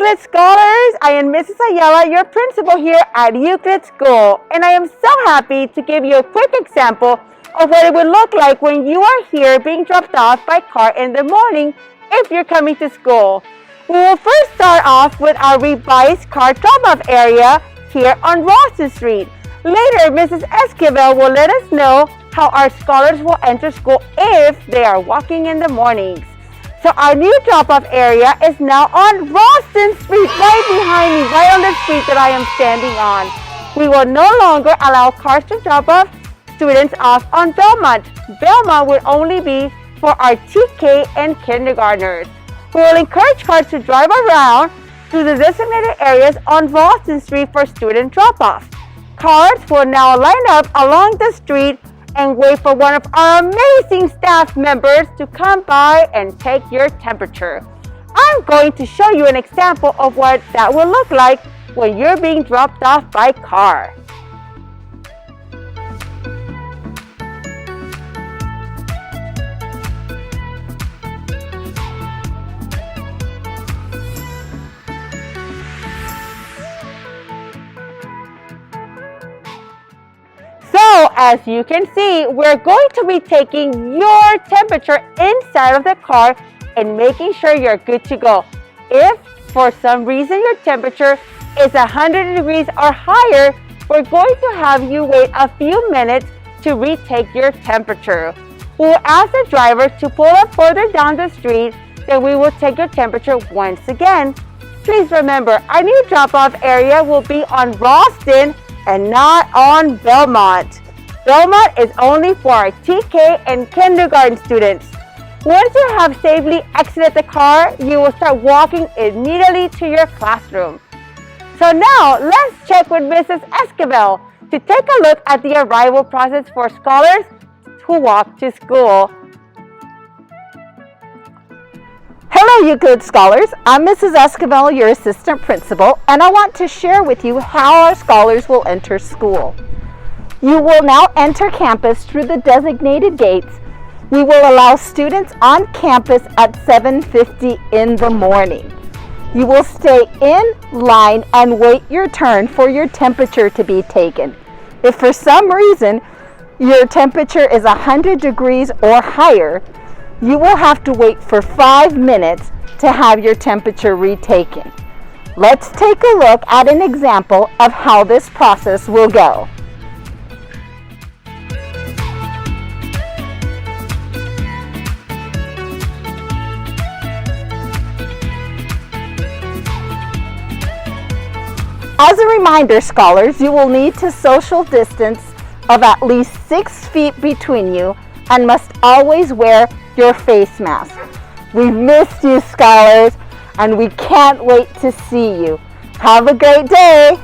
Euclid Scholars! I am Mrs. Ayala, your principal here at Euclid School, and I am so happy to give you a quick example of what it would look like when you are here being dropped off by car in the morning if you're coming to school. We will first start off with our revised car drop-off area here on Rawson Street. Later, Mrs. Esquivel will let us know how our scholars will enter school if they are walking in the mornings. So our new drop-off area is now on Rawson Street, right behind me, right on the street that I am standing on. We will no longer allow cars to drop off students off on Belmont. Belmont will only be for our TK and kindergartners. We will encourage cars to drive around to the designated areas on Rawson Street for student drop-off. Cars will now line up along the street and wait for one of our amazing staff members to come by and take your temperature. I'm going to show you an example of what that will look like when you're being dropped off by car. So, as you can see, we're going to be taking your temperature inside of the car and making sure you're good to go. If for some reason your temperature is 100 degrees or higher, we're going to have you wait a few minutes to retake your temperature. We'll ask the driver to pull up further down the street, then we will take your temperature once again. Please remember, our new drop-off area will be on Rawson and not on Belmont. Belmont is only for our TK and kindergarten students. Once you have safely exited the car, you will start walking immediately to your classroom. So now, let's check with Mrs. Esquivel to take a look at the arrival process for scholars who walk to school. Hello, Euclid Scholars. I'm Mrs. Esquivel, your assistant principal, and I want to share with you how our scholars will enter school. You will now enter campus through the designated gates. We will allow students on campus at 7:50 in the morning. You will stay in line and wait your turn for your temperature to be taken. If for some reason your temperature is 100 degrees or higher, you will have to wait for 5 minutes to have your temperature retaken. Let's take a look at an example of how this process will go. As a reminder, scholars, you will need to social distance of at least 6 feet between you and must always wear your face mask. We've missed you, scholars, and we can't wait to see you. Have a great day.